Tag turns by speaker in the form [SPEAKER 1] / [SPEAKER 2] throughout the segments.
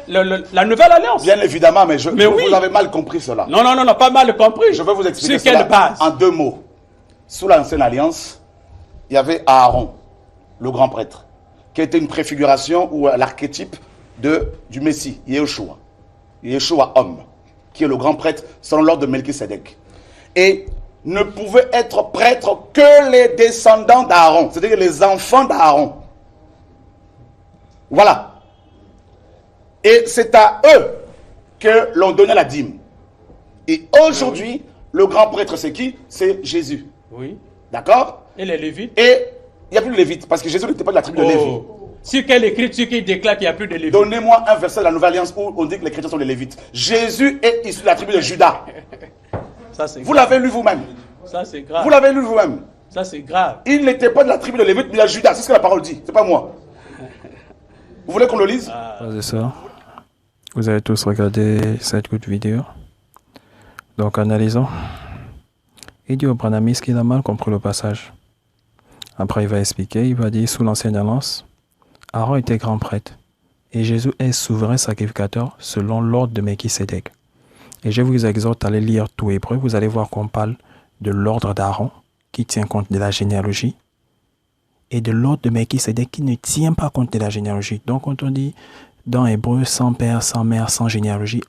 [SPEAKER 1] la nouvelle alliance.
[SPEAKER 2] Bien évidemment, mais
[SPEAKER 1] oui.
[SPEAKER 2] vous avez mal compris cela.
[SPEAKER 1] Non, pas mal compris.
[SPEAKER 2] Je vais vous expliquer
[SPEAKER 1] sur quelle base?
[SPEAKER 2] En 2 mots. Sous l'ancienne alliance, il y avait Aaron, le grand prêtre, qui était une préfiguration ou l'archétype du Messie, Yeshua. Yeshua homme, qui est le grand prêtre selon l'ordre de Melchisédek. Et ne pouvaient être prêtres que les descendants d'Aaron, c'est-à-dire les enfants d'Aaron. Voilà. Et c'est à eux que l'on donnait la dîme. Et aujourd'hui, le grand prêtre, c'est qui? C'est Jésus.
[SPEAKER 1] Oui.
[SPEAKER 2] D'accord?
[SPEAKER 1] Et les Lévites?
[SPEAKER 2] Et il n'y a plus de Lévites, parce que Jésus n'était pas de la tribu de Lévi.
[SPEAKER 1] Sur quelle écriture qui déclare qu'il n'y a plus de Lévites?
[SPEAKER 2] Donnez-moi un verset de la Nouvelle Alliance où on dit que les chrétiens sont les Lévites. Jésus est issu de la tribu de Judas. Vous l'avez lu vous-même.
[SPEAKER 1] Ça, c'est grave.
[SPEAKER 2] Vous l'avez lu vous-même.
[SPEAKER 1] Ça, c'est grave.
[SPEAKER 2] Il n'était pas de la tribu de Lévite, mais de Judas. C'est ce que la parole dit. C'est pas moi. Vous voulez qu'on le lise?
[SPEAKER 3] C'est ça. Vous avez tous regardé cette courte vidéo. Donc, analysons. Il dit au Branhamis qu'il a mal compris le passage. Après, il va expliquer. Il va dire, sous l'ancienne alliance, Aaron était grand prêtre. Et Jésus est souverain sacrificateur selon l'ordre de Melchisédek. Et je vous exhorte à aller lire tout Hébreu. Vous allez voir qu'on parle de l'ordre d'Aaron, qui tient compte de la généalogie, et de l'ordre de Melchisédek, qui ne tient pas compte de la généalogie. Donc, quand on dit dans Hébreu, sans père, sans mère, sans généalogie,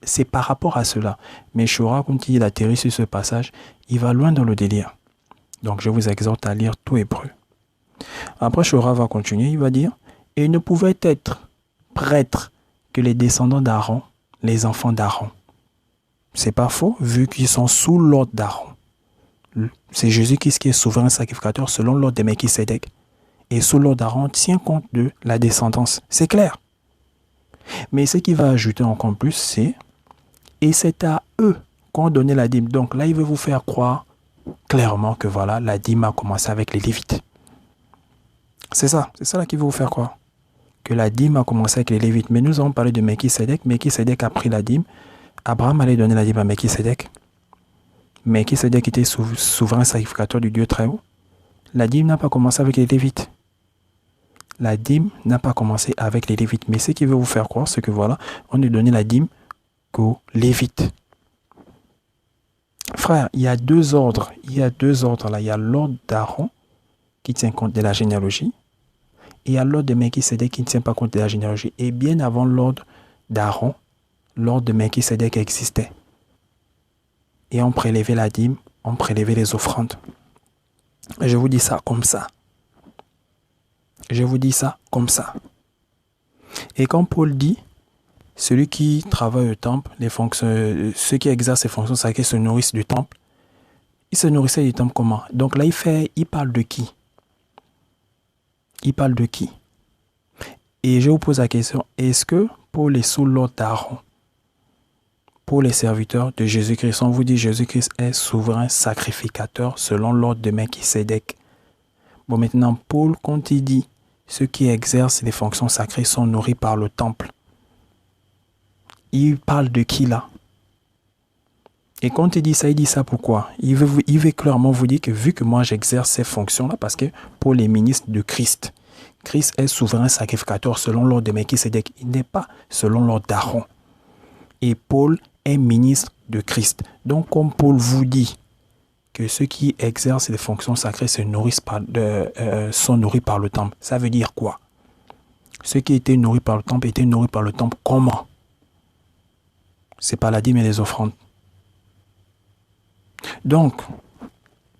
[SPEAKER 3] c'est par rapport à cela. Mais Shora, quand il atterrit sur ce passage, il va loin dans le délire. Donc, je vous exhorte à lire tout Hébreu. Après, Shora va continuer, il va dire, et il ne pouvait être prêtre que les descendants d'Aaron, les enfants d'Aaron. C'est pas faux, vu qu'ils sont sous l'ordre d'Aaron. C'est Jésus qui est souverain sacrificateur selon l'ordre de Melchisédek. Et sous l'ordre d'Aaron tient compte de la descendance. C'est clair. Mais ce qu'il va ajouter encore plus, c'est et c'est à eux qu'on donnait la dîme. Donc là, il veut vous faire croire clairement que voilà, la dîme a commencé avec les Lévites. C'est ça là qu'il veut vous faire croire. Que la dîme a commencé avec les Lévites. Mais nous avons parlé de Melchisédek. Melchisédek a pris la dîme. Abraham allait donner la dîme à Melchisédek. Melchisédek était souverain sacrificateur du Dieu très haut. La dîme n'a pas commencé avec les Lévites. La dîme n'a pas commencé avec les Lévites. Mais ce qui veut vous faire croire, c'est que voilà, on a donné la dîme qu'aux Lévites. Frère, il y a 2 ordres. Il y a 2 ordres là. Il y a l'ordre d'Aaron qui tient compte de la généalogie. Et il y a l'ordre de Melchisédek qui ne tient pas compte de la généalogie. Et bien avant l'ordre d'Aaron, l'ordre de Melchisédek existait. Et on prélevait la dîme, on prélevait les offrandes. Et je vous dis ça comme ça. Je vous dis ça comme ça. Et quand Paul dit, celui qui travaille au temple, ceux qui exercent les fonctions sacrées se nourrissent du temple. Ils se nourrissaient du temple comment? Donc là, il parle de qui? Il parle de qui? Et je vous pose la question, est-ce que Paul est sous l'ordre d'Aaron? Pour les serviteurs de Jésus-Christ, on vous dit Jésus-Christ est souverain sacrificateur selon l'ordre de Melchisédek. Bon, maintenant, Paul, quand il dit ceux qui exercent les fonctions sacrées sont nourris par le temple, il parle de qui là? Et quand il dit ça pourquoi? Il veut clairement vous dire que vu que moi j'exerce ces fonctions-là, parce que Paul est ministre de Christ. Christ est souverain sacrificateur selon l'ordre de Melchisédek. Il n'est pas selon l'ordre d'Aaron. Et Paul est ministre de Christ. Donc, comme Paul vous dit que ceux qui exercent les fonctions sacrées sont nourris par le temple, ça veut dire quoi? Ceux qui étaient nourris par le temple étaient nourris par le temple comment? C'est par la dîme et les offrandes. Donc,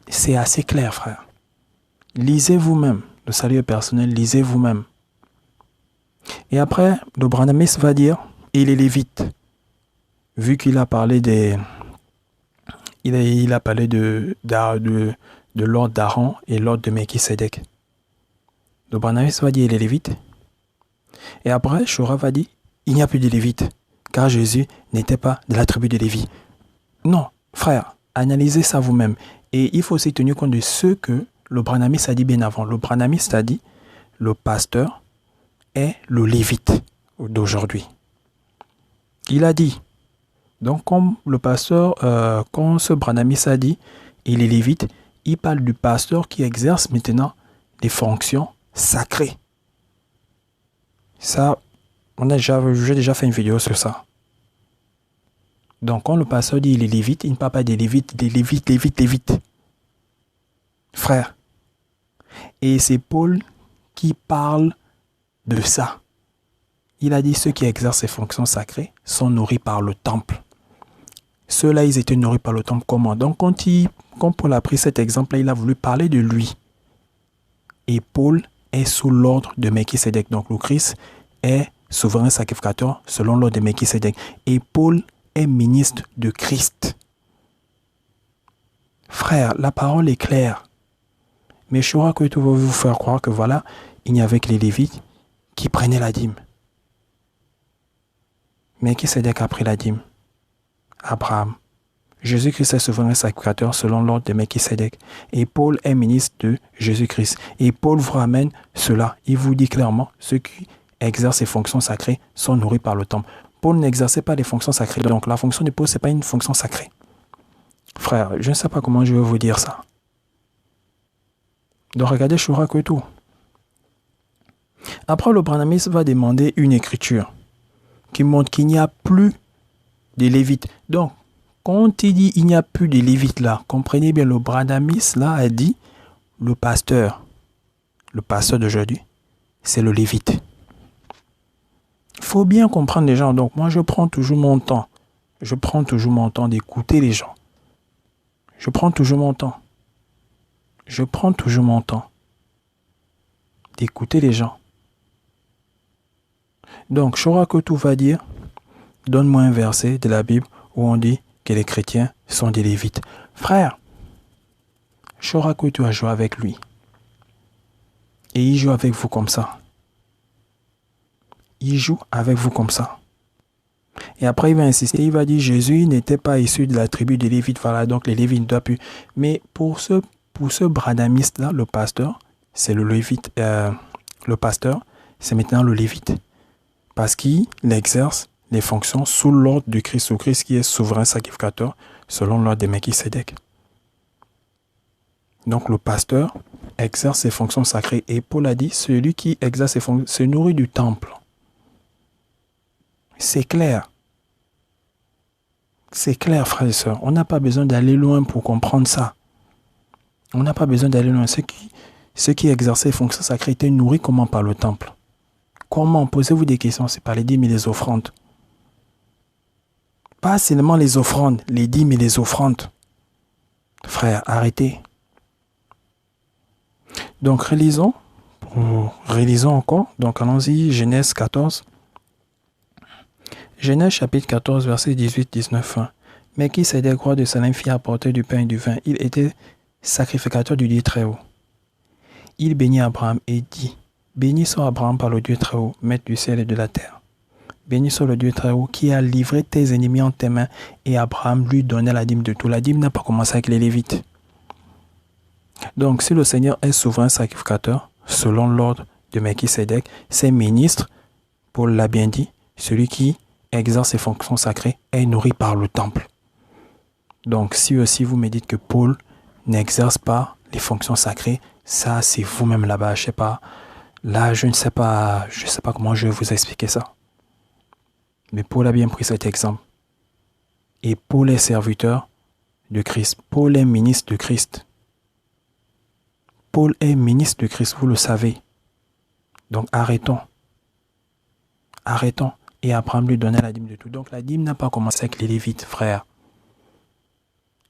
[SPEAKER 3] c'est assez clair, frère. Lisez vous-même. Le salut est personnel, lisez vous-même. Et après, le Branhamis va dire, et les Lévites, vu qu'il a parlé il a parlé de l'ordre d'Aaron et l'ordre de Melchisédek. Le Branhamis va dire les Lévites. Et après, Shora va dire, il n'y a plus de Lévites, car Jésus n'était pas de la tribu de Lévi. Non, frère, analysez ça vous-même. Et il faut aussi tenir compte de ce que le Branhamis a dit bien avant. Le Branhamis a dit, le pasteur est le Lévite d'aujourd'hui. Il a dit, donc comme le pasteur, quand ce Branhamis a dit, il est Lévite, il parle du pasteur qui exerce maintenant des fonctions sacrées. Ça, J'ai déjà fait une vidéo sur ça. Donc, quand le pasteur dit les Lévites, il ne parle pas des Lévites, des Lévites. Frère. Et c'est Paul qui parle de ça. Il a dit ceux qui exercent ces fonctions sacrées sont nourris par le temple. Ceux-là, ils étaient nourris par le temple. Comment? Donc, quand Paul a pris cet exemple-là, il a voulu parler de lui. Et Paul est sous l'ordre de Melchisédek. Donc, le Christ est souverain sacrificateur selon l'ordre de Melchisédek. Et Paul est ministre de Christ. Frère, la parole est claire. Mais je crois que tout va vous faire croire que voilà, il n'y avait que les Lévites qui prenaient la dîme. Melchisédek a pris la dîme. Abraham. Jésus-Christ est souverain sacrificateur selon l'ordre de Melchisédek. Et Paul est ministre de Jésus-Christ. Et Paul vous ramène cela. Il vous dit clairement, ceux qui exercent ces fonctions sacrées sont nourris par le temple. Paul n'exerçait pas les fonctions sacrées. Donc la fonction de Paul, ce n'est pas une fonction sacrée. Frère, je ne sais pas comment je vais vous dire ça. Donc regardez Shura Kwetu. Après, le branamiste va demander une écriture qui montre qu'il n'y a plus de Lévites. Donc, quand il dit il n'y a plus de Lévites là, comprenez bien, le branamiste là a dit le pasteur d'aujourd'hui, c'est le Lévite. Il faut bien comprendre les gens. Donc, moi, je prends toujours mon temps. Je prends toujours mon temps d'écouter les gens. Je prends toujours mon temps. Je prends toujours mon temps d'écouter les gens. Donc, Shura Kwetu va dire, donne-moi un verset de la Bible où on dit que les chrétiens sont des Lévites. Frère, Shura Kwetu a joué avec lui. Et il joue avec vous comme ça. Il joue avec vous comme ça. Et après, il va insister, il va dire, Jésus n'était pas issu de la tribu des Lévites. Voilà, donc les Lévites ne doivent plus. Mais pour ce branamiste-là, le pasteur, c'est le Lévite. Le pasteur, c'est maintenant le Lévite. Parce qu'il exerce les fonctions sous l'ordre du Christ, au Christ qui est souverain sacrificateur, selon l'ordre de Melchisédek. Donc le pasteur exerce ses fonctions sacrées. Et Paul a dit, celui qui exerce ses fonctions se nourrit du temple. C'est clair. C'est clair, frères et sœurs. On n'a pas besoin d'aller loin pour comprendre ça. On n'a pas besoin d'aller loin. Ceux qui exerçaient les fonctions sacrées étaient nourris comment? Par le temple. Comment? Posez-vous des questions. C'est par les dîmes et les offrandes. Pas seulement les offrandes, les dîmes et les offrandes. Frère, arrêtez. Donc, relisons encore. Donc, allons-y, Genèse 14. Genèse chapitre 14, versets 18-19. Melchisédek, roi de Salem, fit apporter du pain et du vin. Il était sacrificateur du Dieu Très-Haut. Il bénit Abraham et dit, béni soit Abraham par le Dieu Très-Haut, maître du ciel et de la terre. Béni soit le Dieu Très-Haut qui a livré tes ennemis en tes mains. Et Abraham lui donna la dîme de tout. La dîme n'a pas commencé avec les Lévites. Donc, si le Seigneur est souverain sacrificateur, selon l'ordre de Melchisédek, ses ministres, Paul l'a bien dit, celui qui exerce ses fonctions sacrées est nourri par le temple. Donc, si aussi vous me dites que Paul n'exerce pas les fonctions sacrées, ça c'est vous-même là-bas, je sais pas. Là, je ne sais pas comment je vais vous expliquer ça. Mais Paul a bien pris cet exemple. Et Paul est serviteur de Christ. Paul est ministre de Christ. Paul est ministre de Christ, vous le savez. Donc arrêtons. Arrêtons. Et Abraham lui donnait la dîme de tout. Donc la dîme n'a pas commencé avec les Lévites, frère.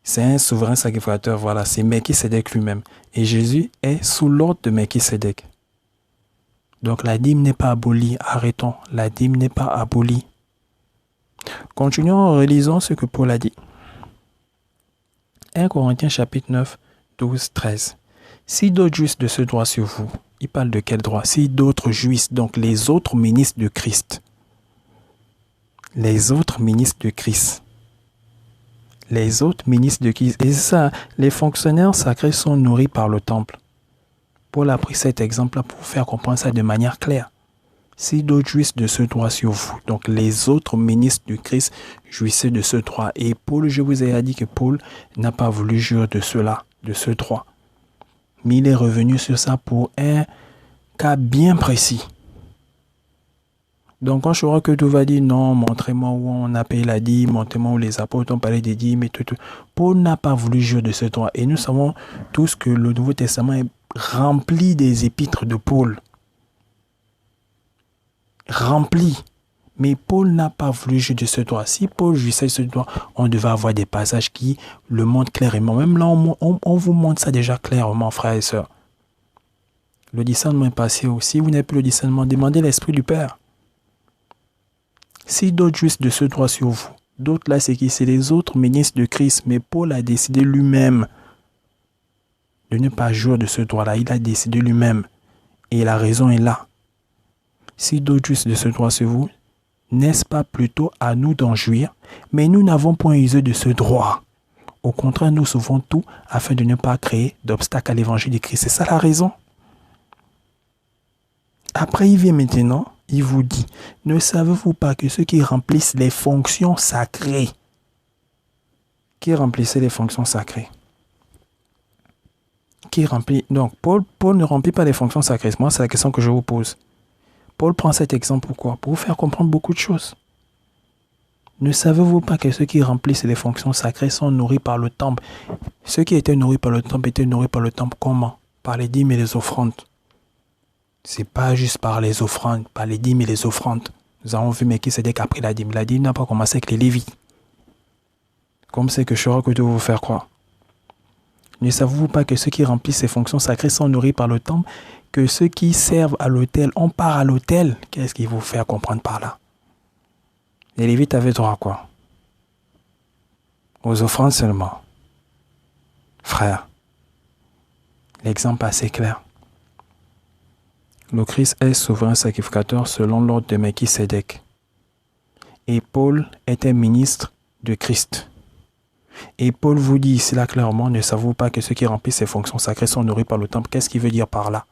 [SPEAKER 3] C'est un souverain sacrificateur, voilà, c'est Melchisédek lui-même. Et Jésus est sous l'ordre de Melchisédek. Donc la dîme n'est pas abolie, arrêtons, la dîme n'est pas abolie. Continuons, relisons ce que Paul a dit. 1 Corinthiens chapitre 9, 12, 13. Si d'autres jouissent de ce droit sur vous, il parle de quel droit? Si d'autres jouissent, donc les autres ministres de Christ. Les autres ministres de Christ. Les autres ministres de Christ. Et ça, les fonctionnaires sacrés sont nourris par le temple. Paul a pris cet exemple-là pour faire comprendre ça de manière claire. Si d'autres jouissent de ce droit sur vous, donc les autres ministres du Christ jouissaient de ce droit. Et Paul, je vous ai dit que Paul n'a pas voulu jouir de cela, de ce droit. Mais il est revenu sur ça pour un cas bien précis. Donc, quand je vois que tout va dire non, montrez-moi où on a payé la dîme, montrez-moi où les apôtres ont parlé des dîmes et tout. Paul n'a pas voulu jouer de ce droit. Et nous savons tous que le Nouveau Testament est rempli des épîtres de Paul. Rempli. Mais Paul n'a pas voulu jouer de ce droit. Si Paul jouissait de ce droit, on devait avoir des passages qui le montrent clairement. Même là, on vous montre ça déjà clairement, frères et sœurs. Le discernement est passé aussi. Vous n'avez plus le discernement. Demandez l'Esprit du Père. Si d'autres jouissent de ce droit sur vous, d'autres là, c'est qui? C'est les autres ministres de Christ. Mais Paul a décidé lui-même de ne pas jouir de ce droit-là. Il a décidé lui-même. Et la raison est là. Si d'autres jouissent de ce droit sur vous, n'est-ce pas plutôt à nous d'en jouir? Mais nous n'avons point usé de ce droit. Au contraire, nous sauvons tout afin de ne pas créer d'obstacle à l'évangile de Christ. C'est ça la raison. Après, il vient maintenant, il vous dit, ne savez-vous pas que ceux qui remplissent les fonctions sacrées, qui remplissaient les fonctions sacrées, qui remplit, donc Paul ne remplit pas les fonctions sacrées. Moi, c'est la question que je vous pose. Paul prend cet exemple pourquoi? Pour vous faire comprendre beaucoup de choses. Ne savez-vous pas que ceux qui remplissent les fonctions sacrées sont nourris par le temple? Ceux qui étaient nourris par le temple étaient nourris par le temple comment? Par les dîmes et les offrandes. C'est pas juste par les offrandes, par les dîmes et les offrandes. Nous avons vu Melchisédek a pris la dîme. La dîme n'a pas commencé avec les Lévites. Comme c'est que je crois que de vous faire croire. Ne savez-vous pas que ceux qui remplissent ces fonctions sacrées sont nourris par le temple, que ceux qui servent à l'autel, on part à l'autel? Qu'est-ce qu'il vous fait comprendre par là? Les Lévites avaient droit à quoi? Aux offrandes seulement. Frère, l'exemple est assez clair. Le Christ est souverain sacrificateur selon l'ordre de Melchisédek. Et Paul était ministre de Christ. Et Paul vous dit ici là clairement, ne savez-vous pas que ceux qui remplissent ces fonctions sacrées sont nourris par le temple? Qu'est-ce qu'il veut dire par là?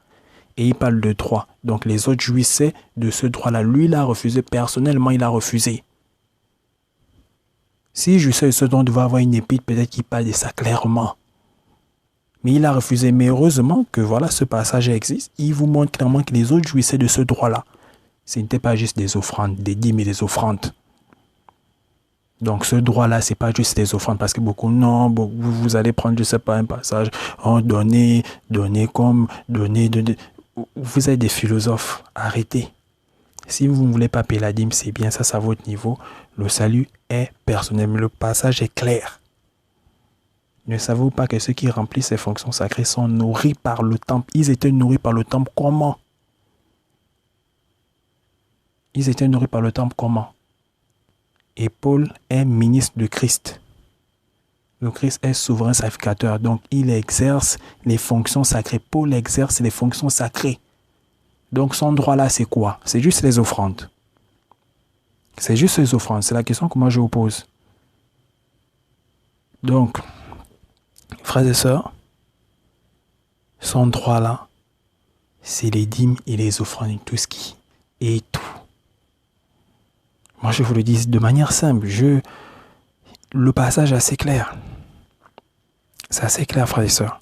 [SPEAKER 3] Et il parle de droit. Donc les autres jouissaient de ce droit-là. Lui, il a refusé. Personnellement, il a refusé. Si jouissait de ce droit, on devait avoir une épître, peut-être qu'il parle de ça clairement. Mais il a refusé. Mais heureusement que voilà, ce passage existe. Il vous montre clairement que les autres jouissaient de ce droit-là. Ce n'était pas juste des offrandes, des dîmes et des offrandes. Donc ce droit-là, ce n'est pas juste des offrandes. Parce que beaucoup, non, vous allez prendre, je ne sais pas, un passage. Donner comme, donner. Vous êtes des philosophes. Arrêtez. Si vous ne voulez pas payer la dîme, c'est bien, ça, c'est à votre niveau. Le salut est personnel. Mais le passage est clair. Ne savez-vous pas que ceux qui remplissent ces fonctions sacrées sont nourris par le temple? Ils étaient nourris par le temple comment? Ils étaient nourris par le temple comment? Et Paul est ministre de Christ. Le Christ est souverain sacrificateur. Donc, il exerce les fonctions sacrées. Paul exerce les fonctions sacrées. Donc, son droit là, c'est quoi? C'est juste les offrandes. C'est juste les offrandes. C'est la question que moi je vous pose. Donc, frères et sœurs, son droit là, c'est les dîmes et les offrandes et tout ce qui est tout. Moi, je vous le dis de manière simple. Le passage est assez clair. C'est assez clair, frères et sœurs.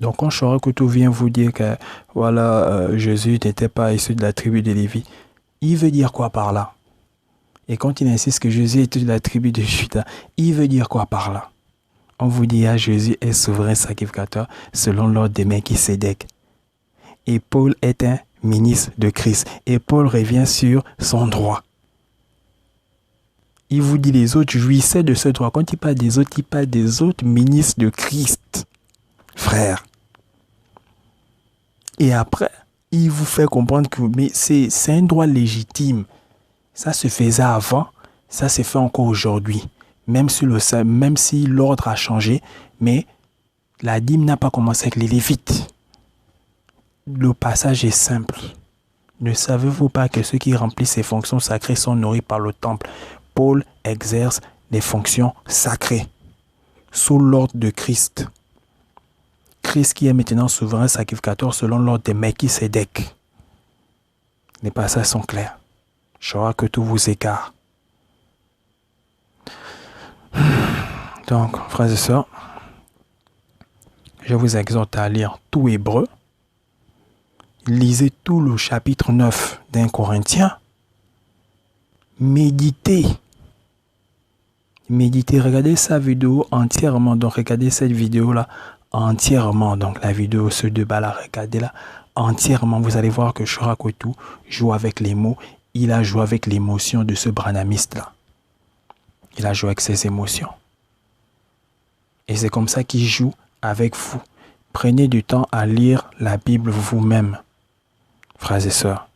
[SPEAKER 3] Donc, quand Chora Coutou vient vous dire que voilà, Jésus n'était pas issu de la tribu de Lévi, il veut dire quoi par là? Et quand il insiste que Jésus est de la tribu de Juda, il veut dire quoi par là? On vous dit, Jésus est souverain sacrificateur selon l'ordre de Melchisédek. Et Paul est un ministre de Christ. Et Paul revient sur son droit. Il vous dit, les autres jouissaient de ce droit. Quand il parle des autres ministres de Christ. Frère. Et après, il vous fait comprendre que c'est un droit légitime. Ça se faisait avant, ça se fait encore aujourd'hui. Même si l'ordre a changé, mais la dîme n'a pas commencé avec les Lévites. Le passage est simple. Ne savez-vous pas que ceux qui remplissent ces fonctions sacrées sont nourris par le temple? Paul exerce les fonctions sacrées sous l'ordre de Christ. Christ qui est maintenant souverain sacrificateur selon l'ordre de Melchisédek. Les passages sont clairs. Je crois que tout vous égare. Donc, frères et sœurs, je vous exhorte à lire tout Hébreu. lisez tout le chapitre 9 d'un Corinthien. Méditez. Méditez, regardez sa vidéo entièrement. Donc, regardez cette vidéo-là entièrement. Donc, la vidéo, ce débat-là, regardez-la entièrement. Vous allez voir que Chorakotu joue avec les mots. Il a joué avec l'émotion de ce branamiste-là. Il a joué avec ses émotions. Et c'est comme ça qu'il joue avec vous. Prenez du temps à lire la Bible vous-même, frères et sœurs.